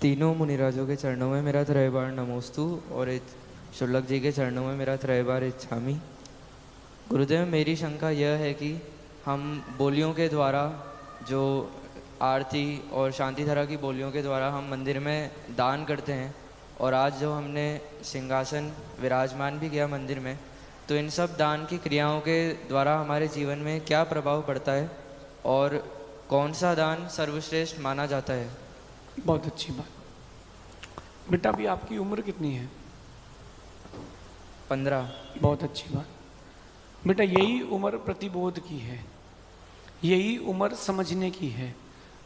तीनों मुनिराजों के चरणों में मेरा त्रयबार नमोस्तु और शुल्लक जी के चरणों में मेरा त्रयबार इच्छामि। गुरुदेव, मेरी शंका यह है कि हम बोलियों के द्वारा जो आरती और शांतिधारा की बोलियों के द्वारा हम मंदिर में दान करते हैं, और आज जो हमने सिंहासन विराजमान भी किया मंदिर में, तो इन सब दान की क्रियाओं के द्वारा हमारे जीवन में क्या प्रभाव पड़ता है और कौन सा दान सर्वश्रेष्ठ माना जाता है? बहुत अच्छी बात। बेटा, अभी आपकी उम्र कितनी है? 15। बहुत अच्छी बात। बेटा, यही उम्र प्रतिबोध की है, यही उम्र समझने की है।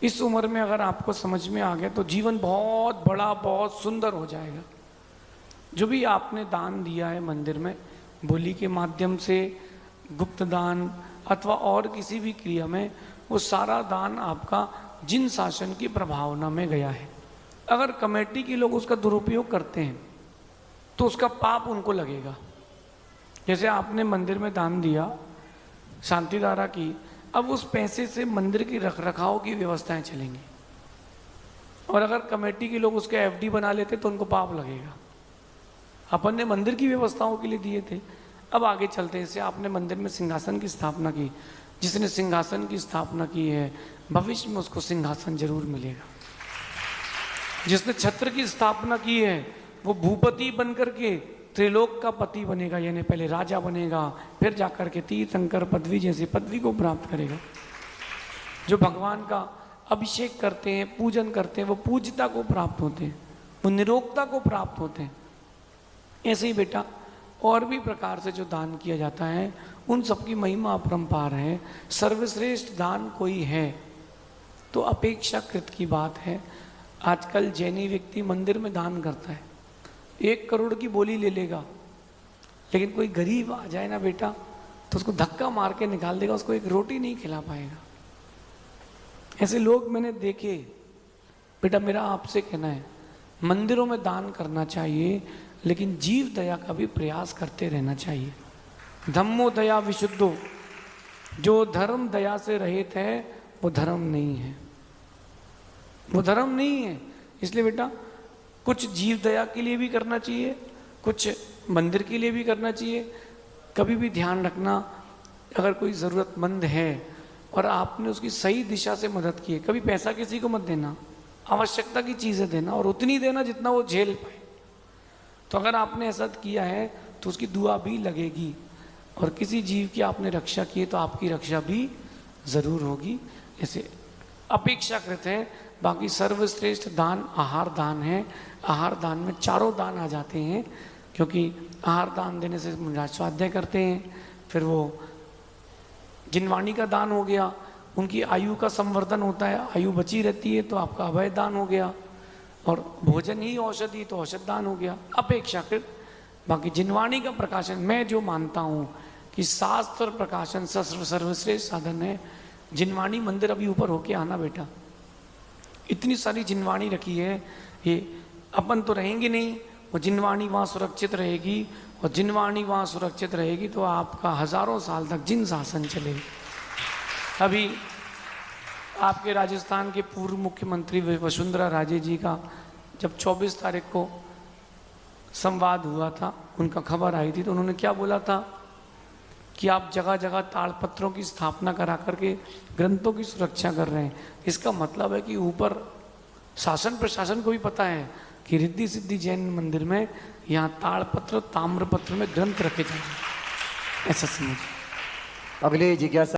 इस उम्र में अगर आपको समझ में आ गया तो जीवन बहुत बड़ा, बहुत सुंदर हो जाएगा। जो भी आपने दान दिया है मंदिर में, बोली के माध्यम से, गुप्त दान अथवा और किसी भी क्रिया में, वो सारा दान आपका जिन शासन की प्रभावना में गया है। अगर कमेटी के लोग उसका दुरुपयोग करते हैं तो उसका पाप उनको लगेगा। जैसे आपने मंदिर में दान दिया शांतिधारा की, अब उस पैसे से मंदिर की रखरखाव की व्यवस्थाएं चलेंगी, और अगर कमेटी के लोग उसके एफडी बना लेते तो उनको पाप लगेगा। अपन ने मंदिर की व्यवस्थाओं के लिए दिए थे। अब आगे चलते हैं। जैसे आपने मंदिर में सिंहासन की स्थापना की, जिसने सिंहासन की स्थापना की है भविष्य में उसको सिंहासन जरूर मिलेगा। जिसने छत्र की स्थापना की है वो भूपति बनकर के त्रिलोक का पति बनेगा, यानी पहले राजा बनेगा, फिर जाकर के तीर्थंकर पदवी जैसी पदवी को प्राप्त करेगा। जो भगवान का अभिषेक करते हैं, पूजन करते हैं, वो पूज्यता को प्राप्त होते हैं, वो निरोगता को प्राप्त होते हैं। ऐसे ही बेटा, और भी प्रकार से जो दान किया जाता है उन सबकी महिमा अपरंपार है। सर्वश्रेष्ठ दान कोई है तो अपेक्षाकृत की बात है। आजकल जैनी व्यक्ति मंदिर में दान करता है, 1 करोड़ की बोली ले लेगा, लेकिन कोई गरीब आ जाए ना बेटा तो उसको धक्का मार के निकाल देगा, उसको एक रोटी नहीं खिला पाएगा। ऐसे लोग मैंने देखे। बेटा, मेरा आपसे कहना है, मंदिरों में दान करना चाहिए, लेकिन जीव दया का भी प्रयास करते रहना चाहिए। धम्मो दया विशुद्धो, जो धर्म दया से रहित है वो धर्म नहीं है, वो धर्म नहीं है। इसलिए बेटा, कुछ जीव दया के लिए भी करना चाहिए, कुछ मंदिर के लिए भी करना चाहिए। कभी भी ध्यान रखना, अगर कोई ज़रूरतमंद है और आपने उसकी सही दिशा से मदद की है, कभी पैसा किसी को मत देना, आवश्यकता की चीज़ें देना, और उतनी देना जितना वो झेल पाए। तो अगर आपने ऐसा किया है तो उसकी दुआ भी लगेगी, और किसी जीव की आपने रक्षा की है तो आपकी रक्षा भी ज़रूर होगी। ऐसे अपेक्षाकृत है। बाकी सर्वश्रेष्ठ दान आहार दान है। आहार दान में चारों दान आ जाते हैं, क्योंकि आहार दान देने से मुनिराज स्वाध्याय करते हैं, फिर वो जिनवाणी का दान हो गया, उनकी आयु का संवर्धन होता है, आयु बची रहती है तो आपका अभय दान हो गया, और भोजन ही औषधि तो औषध दान हो गया अपेक्षाकृत। बाकी जिनवाणी का प्रकाशन, मैं जो मानता हूँ कि शास्त्र प्रकाशन सर्वश्रेष्ठ साधन है। जिनवाणी मंदिर अभी ऊपर होके आना बेटा, इतनी सारी जिनवाणी रखी है, ये अपन तो रहेंगे नहीं, वो जिनवाणी वहाँ सुरक्षित रहेगी, और जिनवाणी वहाँ सुरक्षित रहेगी तो आपका हजारों साल तक जिन शासन चलेगी। अभी आपके राजस्थान के पूर्व मुख्यमंत्री वसुंधरा राजे जी का जब 24 तारीख को संवाद हुआ था, उनका खबर आई थी, तो उन्होंने क्या बोला था कि आप जगह जगह ताड़पत्रों की स्थापना करा करके ग्रंथों की सुरक्षा कर रहे हैं। इसका मतलब है कि ऊपर शासन प्रशासन को भी पता है कि रिद्धि सिद्धि जैन मंदिर में यहाँ ताड़पत्र ताम्रपत्र में ग्रंथ रखे जाएंगे, ऐसा समझिए। अगले जिज्ञासा